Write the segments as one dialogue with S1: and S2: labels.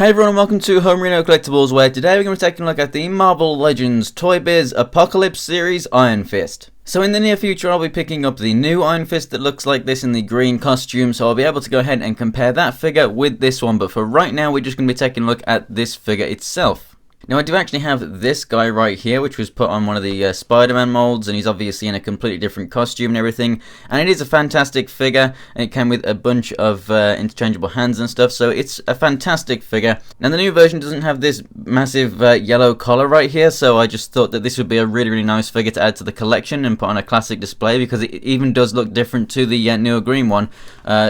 S1: Hey everyone and welcome to Homerino Collectibles, where today we're going to be taking a look at the Marvel Legends Toy Biz Apocalypse Series Iron Fist. So in the near future I'll be picking up the new Iron Fist that looks like this in the green costume, so I'll be able to go ahead and compare that figure with this one, but for right now we're just going to be taking a look at this figure itself. Now I do actually have this guy right here, which was put on one of the Spider-Man molds, and he's obviously in a completely different costume and everything, and it is a fantastic figure, and it came with a bunch of interchangeable hands and stuff, so it's a fantastic figure. Now the new version doesn't have this massive yellow collar right here, so I just thought that this would be a really nice figure to add to the collection and put on a classic display, because it even does look different to the newer green one.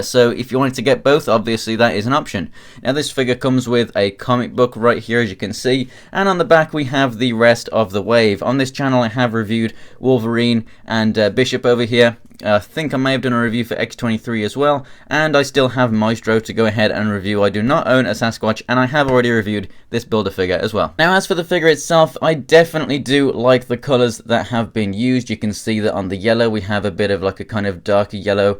S1: So if you wanted to get both, obviously that is an option. Now this figure comes with a comic book right here, as you can see, and on the back we have the rest of the wave. On this channel I have reviewed Wolverine and Bishop over here. I think I may have done a review for X23 as well, and I still have Maestro to go ahead and review. I do not own a Sasquatch, and I have already reviewed this builder figure as well. Now as for the figure itself, I definitely do like the colours that have been used. You can see that on the yellow we have a bit of like a kind of darker yellow,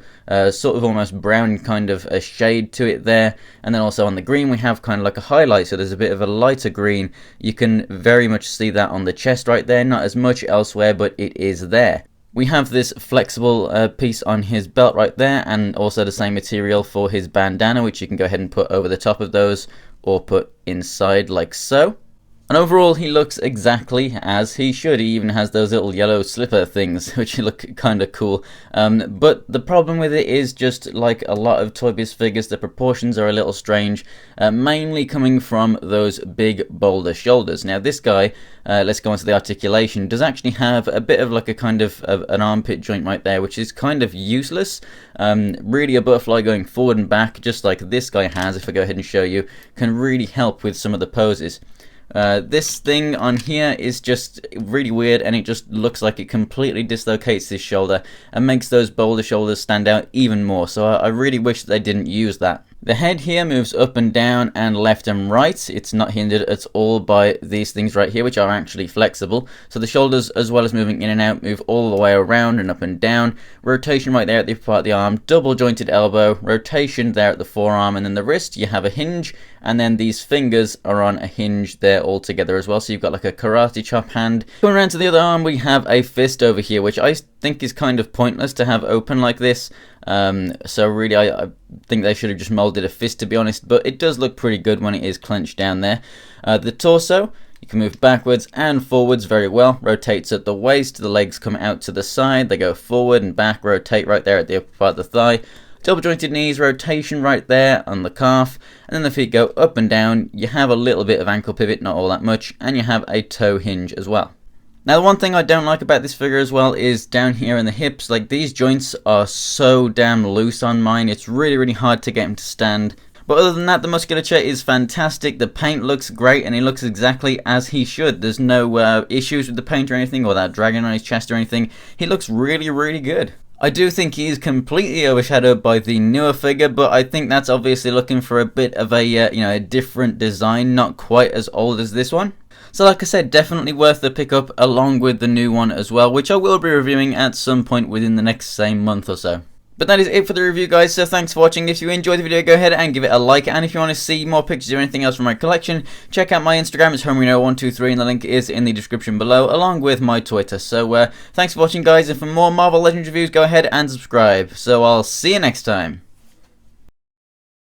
S1: sort of almost brown kind of a shade to it there, and then also on the green we have kind of like a highlight, so there's a bit of a lighter green. You can very much see that on the chest right there, not as much elsewhere, but it is there. We have this flexible piece on his belt right there, and also the same material for his bandana, which you can go ahead and put over the top of those or put inside like so. And overall he looks exactly as he should. He even has those little yellow slipper things which look kind of cool, but the problem with it is, just like a lot of Toy Biz figures, the proportions are a little strange, mainly coming from those big boulder shoulders. Now this guy, let's go on to the articulation, does actually have a bit of like a kind of an armpit joint right there, which is kind of useless. Really a butterfly going forward and back, just like this guy has, if I go ahead and show you, can really help with some of the poses. This thing on here is just really weird, and it just looks like it completely dislocates his shoulder and makes those boulder shoulders stand out even more, so I really wish that they didn't use that. The head here moves up and down and left and right. It's not hindered at all by these things right here, which are actually flexible. So the shoulders, as well as moving in and out, move all the way around and up and down. Rotation right there at the upper part of the arm, double jointed elbow, rotation there at the forearm, and then the wrist you have a hinge, and then these fingers are on a hinge there all together as well. So you've got like a karate chop hand. Going around to the other arm, we have a fist over here, which I think is kind of pointless to have open like this. So really I think they should have just molded a fist, to be honest, but it does look pretty good when it is clenched down there. The torso, you can move backwards and forwards very well, rotates at the waist, the legs come out to the side, they go forward and back, rotate right there at the upper part of the thigh, double jointed knees, rotation right there on the calf, and then the feet go up and down. You have a little bit of ankle pivot, not all that much, and you have a toe hinge as well. Now the one thing I don't like about this figure as well is down here in the hips. Like, these joints are so damn loose on mine, it's really hard to get him to stand. But other than that, the musculature is fantastic, the paint looks great, and he looks exactly as he should. There's no issues with the paint or anything, or that dragging on his chest or anything. He looks really good. I do think he is completely overshadowed by the newer figure, but I think that's obviously looking for a bit of a a different design, not quite as old as this one. So like I said, definitely worth the pickup along with the new one as well, which I will be reviewing at some point within the next same month or so. But that is it for the review, guys, so thanks for watching. If you enjoyed the video, go ahead and give it a like, and if you want to see more pictures or anything else from my collection, check out my Instagram. It's Homerino123, and the link is in the description below, along with my Twitter. So thanks for watching, guys, and for more Marvel Legends reviews, go ahead and subscribe. So I'll see you next time.